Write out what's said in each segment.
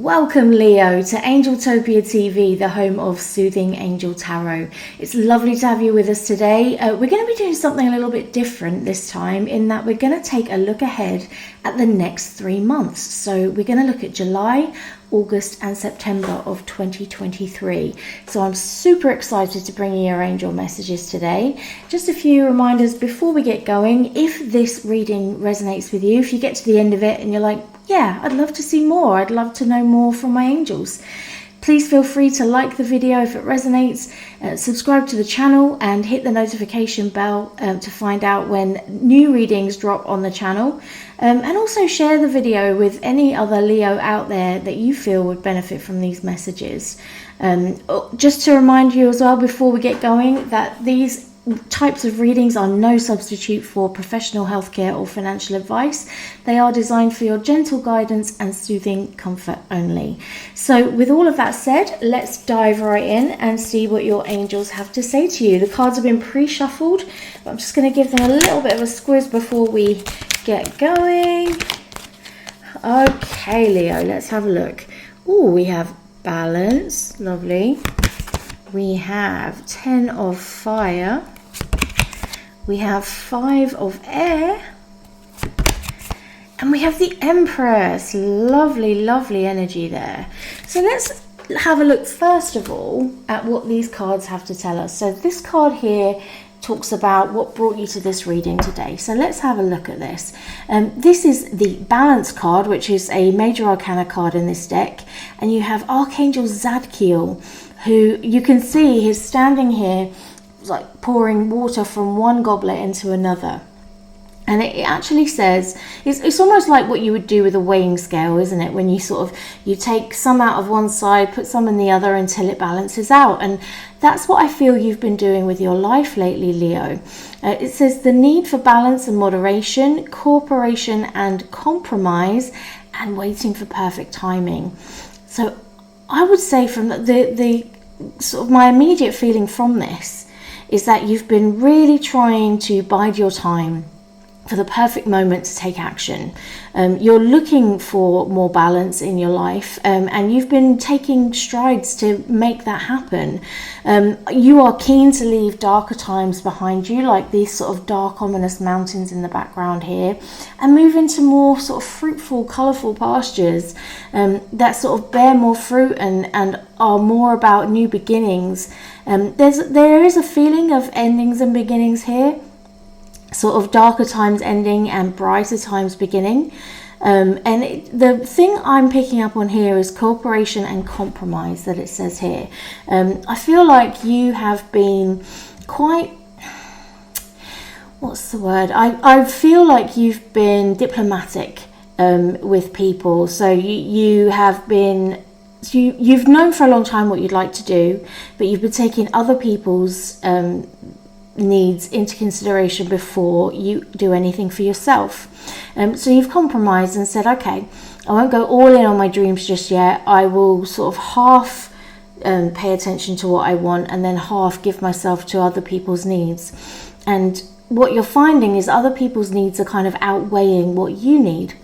Welcome Leo to Angeltopia TV, the home of Soothing Angel Tarot. It's lovely to have you with us today. We're going to be doing something a little bit different this time in that we're going to take a look ahead at the next 3 months. So we're going to look at July, August and September of 2023. So I'm super excited to bring you your angel messages today. Just a few reminders before we get going. If this reading resonates with you, if you get to the end of it and you're like, yeah, I'd love to see more, I'd love to know more from my angels, please feel free to like the video if it resonates, subscribe to the channel and hit the notification bell to find out when new readings drop on the channel. And also share the video with any other Leo out there that you feel would benefit from these messages. Just to remind you as well before we get going that these types of readings are no substitute for professional healthcare or financial advice. They are designed for your gentle guidance and soothing comfort only. So with all of that said, let's dive right in and see what your angels have to say to you. The cards have been pre-shuffled, but I'm just going to give them a little bit of a squiz before we get going. Okay, Leo, let's have a look. Oh, we have balance, lovely. We have 10 of fire. We have 5 of air. And we have the Empress. Lovely, lovely energy there. So let's have a look first of all at what these cards have to tell us. So this card here talks about what brought you to this reading today. So let's have a look at this. This is the Balance card, which is a major arcana card in this deck. And you have Archangel Zadkiel, who you can see he's standing here like pouring water from one goblet into another. And it actually says, it's almost like what you would do with a weighing scale, isn't it? When you take some out of one side, put some in the other until it balances out. And that's what I feel you've been doing with your life lately, Leo. It says the need for balance and moderation, cooperation and compromise, and waiting for perfect timing. So I would say from the sort of my immediate feeling from this is that you've been really trying to bide your time for the perfect moment to take action. You're looking for more balance in your life, and you've been taking strides to make that happen. You are keen to leave darker times behind you, like these sort of dark, ominous mountains in the background here, and move into more sort of fruitful, colourful pastures that sort of bear more fruit and are more about new beginnings. There is a feeling of endings and beginnings here, sort of darker times ending and brighter times beginning. The thing I'm picking up on here is cooperation and compromise that it says here. I feel like you have been quite, what's the word? I feel like you've been diplomatic with people. So you have been, you've known for a long time what you'd like to do, but you've been taking other people's needs into consideration before you do anything for yourself. So you've compromised and said, okay, I won't go all in on my dreams just yet. I will sort of half pay attention to what I want and then half give myself to other people's needs. And what you're finding is other people's needs are kind of outweighing what you need.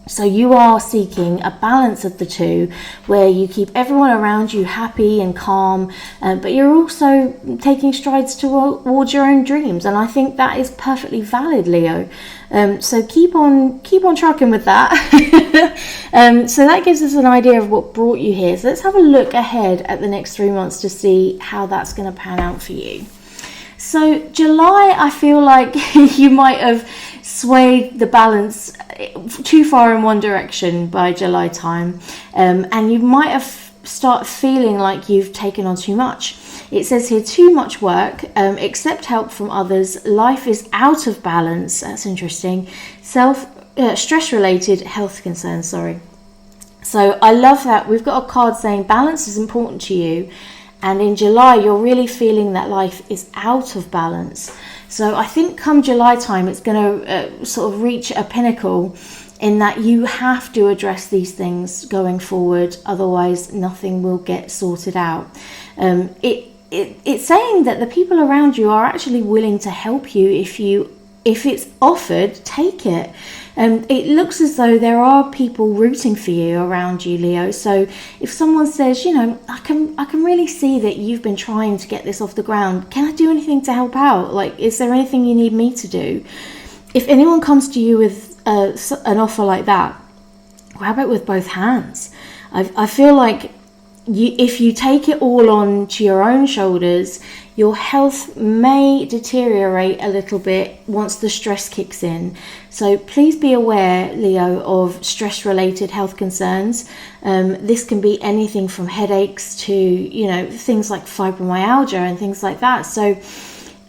So you are seeking a balance of the two, where you keep everyone around you happy and calm, but you're also taking strides towards your own dreams. And I think that is perfectly valid, Leo. So keep on trucking with that. So that gives us an idea of what brought you here. So let's have a look ahead at the next 3 months to see how that's going to pan out for you. So July, I feel like you might have swayed the balance too far in one direction by July time, and you might have started feeling like you've taken on too much. It says here, too much work, accept help from others, life is out of balance. That's interesting. Stress-related health concerns, So I love that we've got a card saying balance is important to you. And in July, you're really feeling that life is out of balance. So I think come July time, it's going to sort of reach a pinnacle in that you have to address these things going forward. Otherwise, nothing will get sorted out. It's saying that the people around you are actually willing to help you if it's offered, take it. It looks as though there are people rooting for you around you, Leo. So if someone says, you know, I can really see that you've been trying to get this off the ground. Can I do anything to help out? Like, is there anything you need me to do? If anyone comes to you with an offer like that, grab it with both hands. I feel like if you take it all on to your own shoulders, your health may deteriorate a little bit once the stress kicks in. So please be aware, Leo, of stress-related health concerns. This can be anything from headaches to, you know, things like fibromyalgia and things like that. So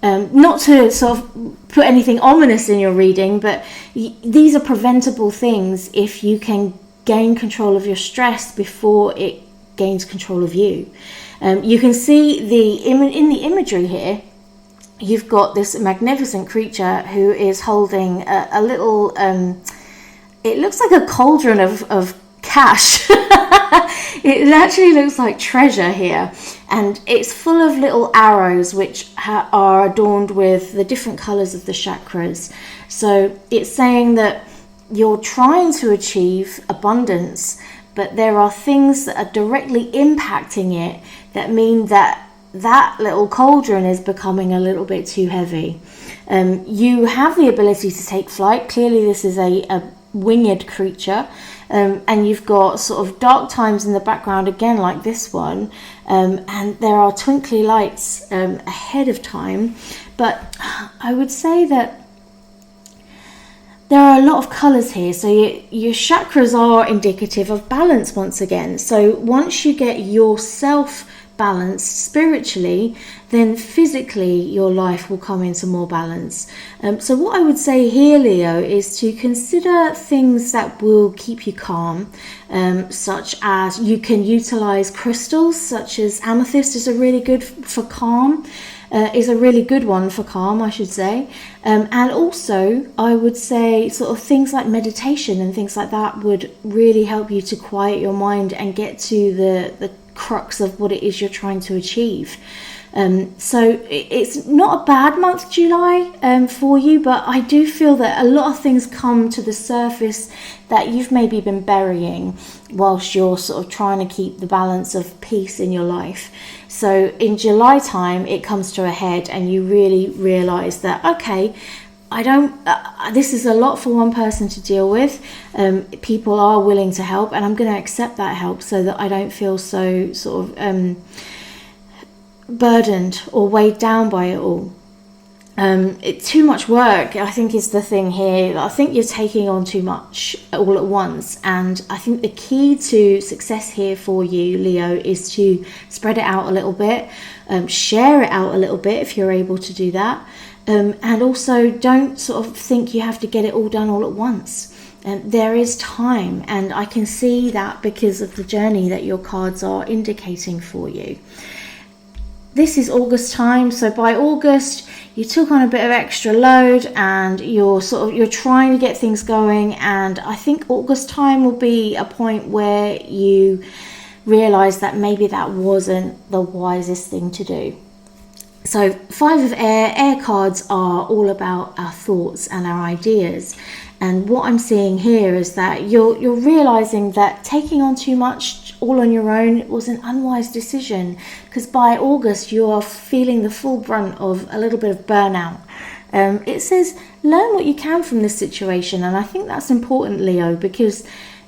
not to sort of put anything ominous in your reading, but these are preventable things if you can gain control of your stress before it gains control of you. You can see in the imagery here, you've got this magnificent creature who is holding a little, it looks like a cauldron of cash. It actually looks like treasure here, and it's full of little arrows which are adorned with the different colors of the chakras. So it's saying that you're trying to achieve abundance, but there are things that are directly impacting it that mean that that little cauldron is becoming a little bit too heavy. You have the ability to take flight. Clearly this is a winged creature, and you've got sort of dark times in the background again, like this one, and there are twinkly lights ahead of time. But I would say that there are a lot of colours here, so your chakras are indicative of balance once again. So once you get yourself balanced spiritually, then physically your life will come into more balance. So what I would say here, Leo, is to consider things that will keep you calm, such as you can utilize crystals such as amethyst is a really good for calm. Is a really good one for calm, I should say. And also, I would say sort of things like meditation and things like that would really help you to quiet your mind and get to the crux of what it is you're trying to achieve. So it's not a bad month, July, for you, but I do feel that a lot of things come to the surface that you've maybe been burying whilst you're sort of trying to keep the balance of peace in your life. So in July time, it comes to a head and you really realise that, okay, this is a lot for one person to deal with. People are willing to help, and I'm going to accept that help so that I don't feel so sort of burdened or weighed down by it all. It's too much work, I think, is the thing here. I think you're taking on too much all at once, and I think the key to success here for you, Leo, is to spread it out a little bit, share it out a little bit if you're able to do that, and also don't sort of think you have to get it all done all at once. There is time, and I can see that because of the journey that your cards are indicating for you. This is August time, so by August you took on a bit of extra load and you're trying to get things going, and I think August time will be a point where you realise that maybe that wasn't the wisest thing to do. So 5 of air cards are all about our thoughts and our ideas, and what I'm seeing here is that you're realising that taking on too much all on your own was an unwise decision, because by August you are feeling the full brunt of a little bit of burnout. It says learn what you can from this situation, and I think that's important, Leo, because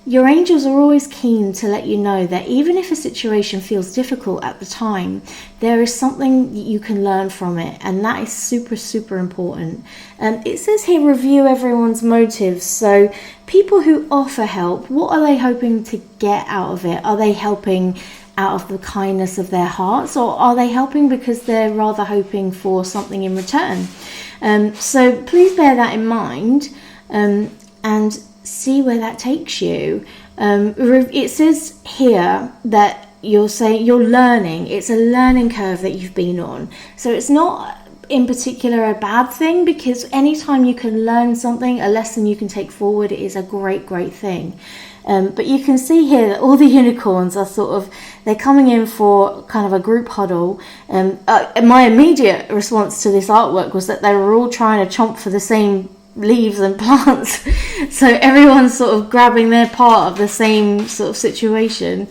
your angels are always keen to let you know that even if a situation feels difficult at the time, there is something you can learn from it, and that is super, super important. It says here, review everyone's motives. So people who offer help, what are they hoping to get out of it? Are they helping out of the kindness of their hearts, or are they helping because they're rather hoping for something in return? So please bear that in mind, and see where that takes you. It says here that you're learning. It's a learning curve that you've been on. So it's not in particular a bad thing, because anytime you can learn something, a lesson you can take forward, it is a great, great thing. But you can see here that all the unicorns are they're coming in for kind of a group huddle. My immediate response to this artwork was that they were all trying to chomp for the same leaves and plants. So everyone's sort of grabbing their part of the same sort of situation.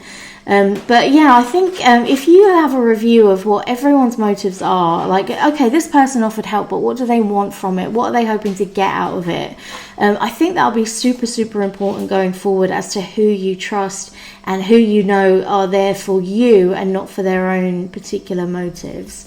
But yeah, I think if you have a review of what everyone's motives are, like, okay, this person offered help, but what do they want from it? What are they hoping to get out of it? I think that'll be super, super important going forward as to who you trust and who you know are there for you and not for their own particular motives.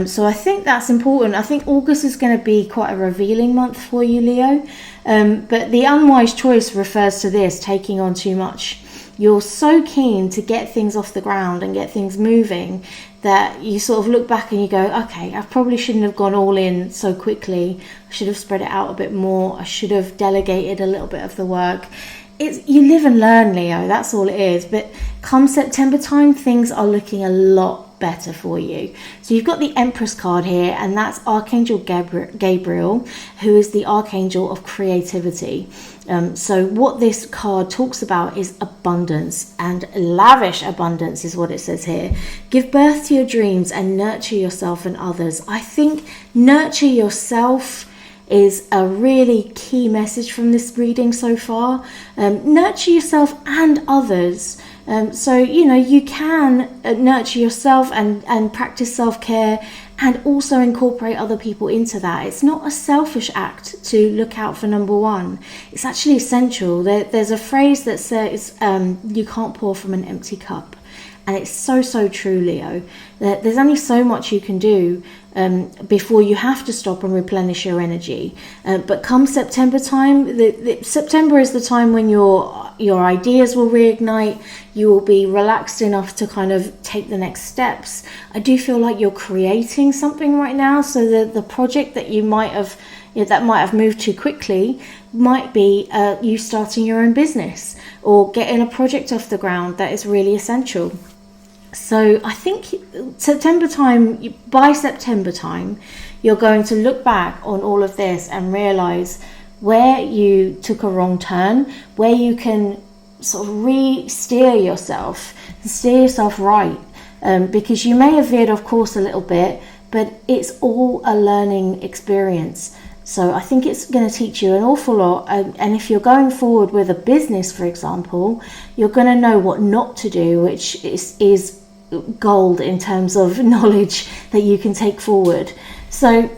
So I think that's important. I think August is going to be quite a revealing month for you, Leo. But the unwise choice refers to this, taking on too much. You're so keen to get things off the ground and get things moving that you sort of look back and you go, okay, I probably shouldn't have gone all in so quickly. I should have spread it out a bit more. I should have delegated a little bit of the work. You live and learn, Leo, that's all it is. But come September time, things are looking a lot better for you. So you've got the Empress card here, and that's Archangel Gabriel, who is the Archangel of creativity. So what this card talks about is abundance, and lavish abundance is what it says here. Give birth to your dreams and nurture yourself and others. I think nurture yourself is a really key message from this reading so far. Nurture yourself and others. So, you can nurture yourself and practice self-care and also incorporate other people into that. It's not a selfish act to look out for number one. It's actually essential. There's a phrase that says, you can't pour from an empty cup. And it's so, so true, Leo. There's only so much you can do before you have to stop and replenish your energy. But come September time, September is the time when your ideas will reignite. You will be relaxed enough to kind of take the next steps. I do feel like you're creating something right now. So the project that that might have moved too quickly might be you starting your own business or getting a project off the ground that is really essential. So I think by September time, you're going to look back on all of this and realize where you took a wrong turn, where you can sort of steer yourself right, because you may have veered off course a little bit, but it's all a learning experience. So I think it's going to teach you an awful lot. And if you're going forward with a business, for example, you're going to know what not to do, which is gold in terms of knowledge that you can take forward. So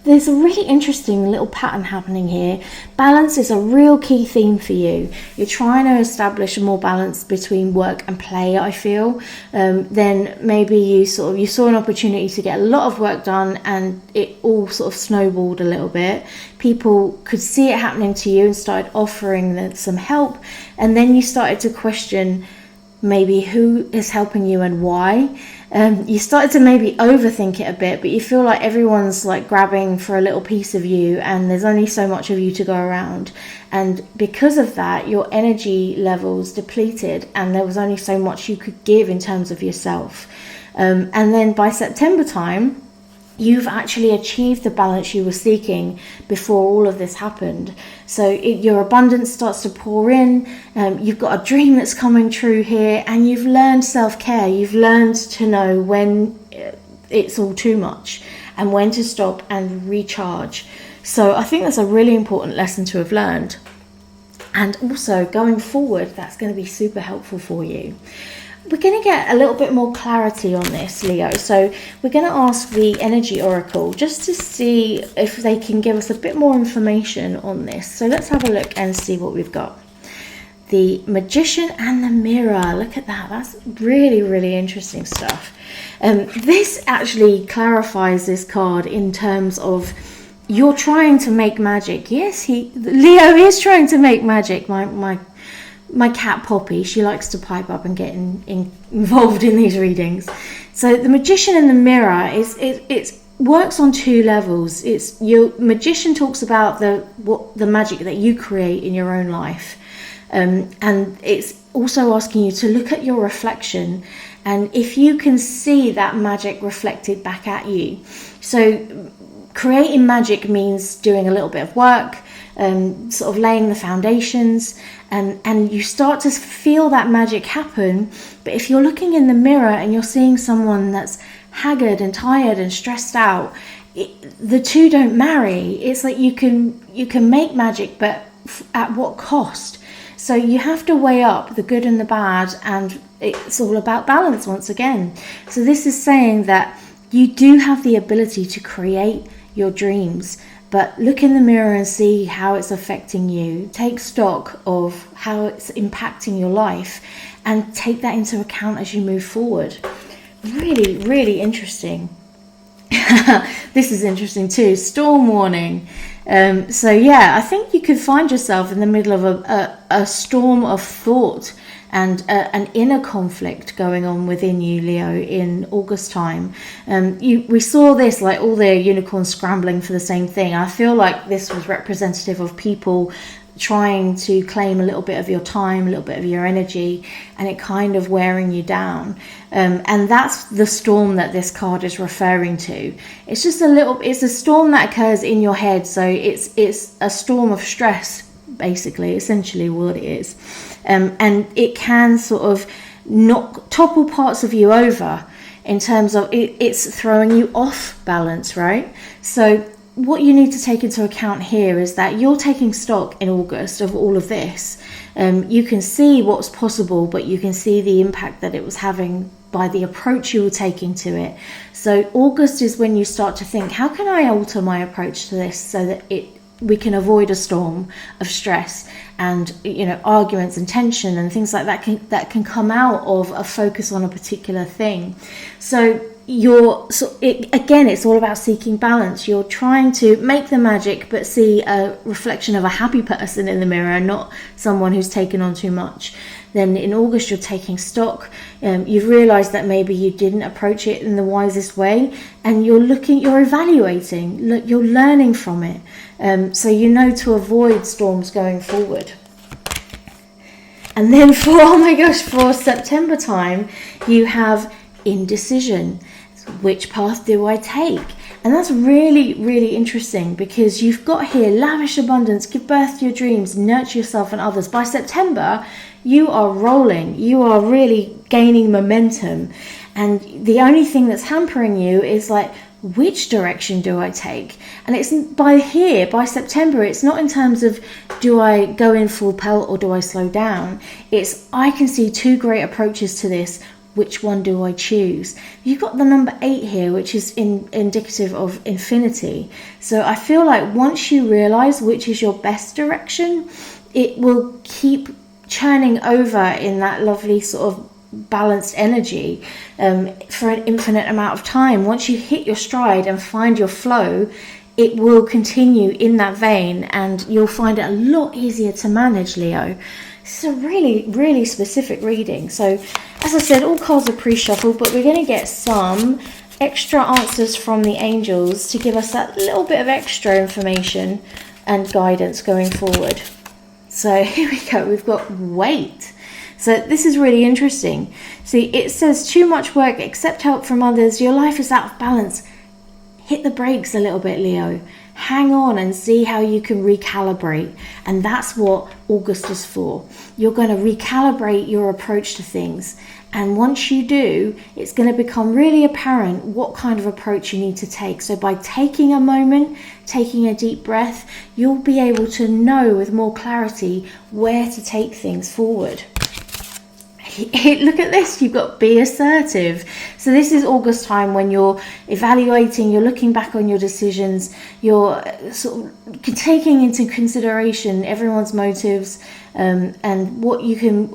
there's a really interesting little pattern happening here. Balance is a real key theme for you. You're trying to establish a more balance between work and play, I feel. Then maybe you saw an opportunity to get a lot of work done and it all sort of snowballed a little bit. People could see it happening to you and started offering some help. And then you started to question maybe who is helping you and why. You started to maybe overthink it a bit, but you feel like everyone's like grabbing for a little piece of you and there's only so much of you to go around. And because of that, your energy levels depleted and there was only so much you could give in terms of yourself. And then by September time, you've actually achieved the balance you were seeking before all of this happened. So your abundance starts to pour in. You've got a dream that's coming true here, and you've learned self-care. You've learned to know when it's all too much and when to stop and recharge. So I think that's a really important lesson to have learned. And also going forward, that's going to be super helpful for you. We're going to get a little bit more clarity on this, Leo. So we're going to ask the Energy Oracle just to see if they can give us a bit more information on this. So let's have a look and see what we've got. The Magician and the Mirror. Look at that. That's really, really interesting stuff. This actually clarifies this card in terms of you're trying to make magic. Yes, Leo is trying to make magic. My cat Poppy, she likes to pipe up and get involved in these readings. So the Magician and the Mirror it works on two levels. It's your Magician talks about the magic that you create in your own life, and it's also asking you to look at your reflection and if you can see that magic reflected back at you. So creating magic means doing a little bit of work, sort of laying the foundations, and you start to feel that magic happen. But if you're looking in the mirror and you're seeing someone that's haggard and tired and stressed out, the two don't marry. It's like you can make magic, but at what cost? So you have to weigh up the good and the bad, and it's all about balance once again. So this is saying that you do have the ability to create your dreams, but look in the mirror and see how it's affecting you. Take stock of how it's impacting your life and take that into account as you move forward. Really, really interesting. This is interesting too. Storm warning. So yeah, I think you could find yourself in the middle of a storm of thought and an inner conflict going on within you, Leo, in August time. We saw this, like all the unicorns scrambling for the same thing. I feel like this was representative of people trying to claim a little bit of your time, a little bit of your energy, and it kind of wearing you down. And that's the storm that this card is referring to. It's just it's a storm that occurs in your head. So it's a storm of stress, basically, essentially what it is. And it can sort of topple parts of you over in terms of it's throwing you off balance, right? So what you need to take into account here is that you're taking stock in August of all of this. You can see what's possible, but you can see the impact that it was having by the approach you were taking to it. So August is when you start to think, how can I alter my approach to this so that we can avoid a storm of stress and arguments and tension and things like that can come out of a focus on a particular thing. So again, it's all about seeking balance. You're trying to make the magic, but see a reflection of a happy person in the mirror, not someone who's taken on too much. Then in August, you're taking stock. You've realized that maybe you didn't approach it in the wisest way, and you're evaluating, you're learning from it. So you know to avoid storms going forward. And then for September time, you have indecision. Which path do I take? And that's really, really interesting, because you've got here lavish abundance, give birth to your dreams, nurture yourself and others. By September, you are rolling. You are really gaining momentum. And the only thing that's hampering you is like, which direction do I take? And it's by September, it's not in terms of do I go in full pelt or do I slow down? It's I can see two great approaches to this. Which one do I choose? You've got the number 8 here, which is indicative of infinity. So I feel like once you realize which is your best direction, it will keep churning over in that lovely sort of balanced energy for an infinite amount of time. Once you hit your stride and find your flow, it will continue in that vein, and you'll find it a lot easier to manage, Leo. It's a really, really specific reading. So, as I said, all cards are pre-shuffled, but we're going to get some extra answers from the angels to give us that little bit of extra information and guidance going forward. So here we go. We've got wait. So this is really interesting. See, it says too much work, accept help from others. Your life is out of balance. Hit the brakes a little bit, Leo. Hang on and see how you can recalibrate. And that's what August is for. You're going to recalibrate your approach to things. And once you do, it's going to become really apparent what kind of approach you need to take. So by taking a moment, taking a deep breath, you'll be able to know with more clarity where to take things forward. Look at this, you've got be assertive. So this is August time when you're evaluating, you're looking back on your decisions, you're sort of taking into consideration everyone's motives and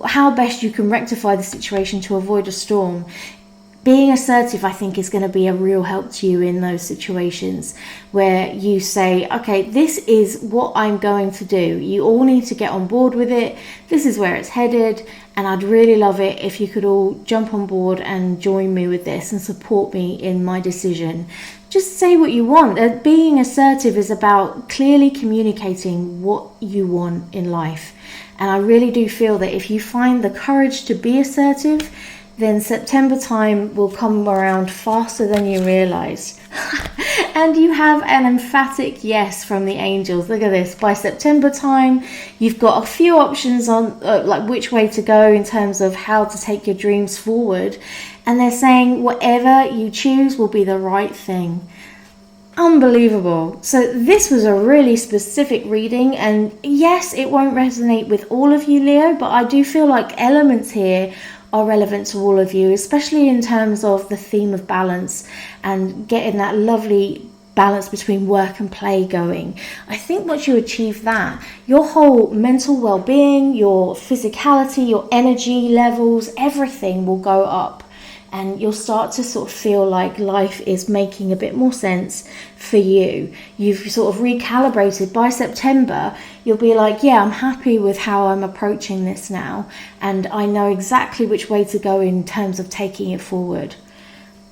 how best you can rectify the situation to avoid a storm. Being assertive, I think, is going to be a real help to you in those situations where you say, okay, this is what I'm going to do. You all need to get on board with it. This is where it's headed. And I'd really love it if you could all jump on board and join me with this and support me in my decision. Just say what you want. Being assertive is about clearly communicating what you want in life. And I really do feel that if you find the courage to be assertive, then September time will come around faster than you realize. And you have an emphatic yes from the angels. Look at this. By September time, you've got a few options on like which way to go in terms of how to take your dreams forward. And they're saying whatever you choose will be the right thing. Unbelievable. So this was a really specific reading, and yes, it won't resonate with all of you, Leo, but I do feel like elements here are relevant to all of you, especially in terms of the theme of balance and getting that lovely balance between work and play going. I think once you achieve that, your whole mental well-being, your physicality, your energy levels, everything will go up, and you'll start to sort of feel like life is making a bit more sense for you. You've sort of recalibrated. By September, you'll be like, yeah, I'm happy with how I'm approaching this now, and I know exactly which way to go in terms of taking it forward.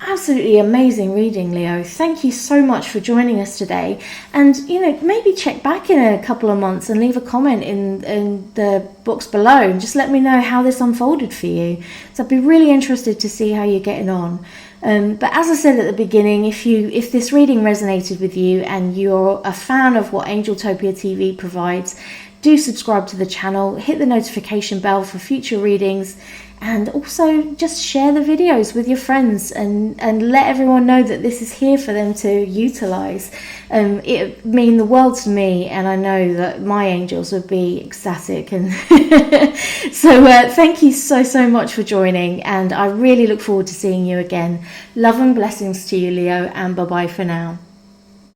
Absolutely amazing reading, Leo. Thank you so much for joining us today. And, maybe check back in a couple of months and leave a comment in the box below and just let me know how this unfolded for you. So I'd be really interested to see how you're getting on. But as I said at the beginning, if this reading resonated with you and you're a fan of what Angeltopia TV provides, do subscribe to the channel, hit the notification bell for future readings, and also just share the videos with your friends and let everyone know that this is here for them to utilize. It mean the world to me, and I know that my angels would be ecstatic. And so thank you so much for joining, and I really look forward to seeing you again. Love and blessings to you, Leo, and bye bye for now.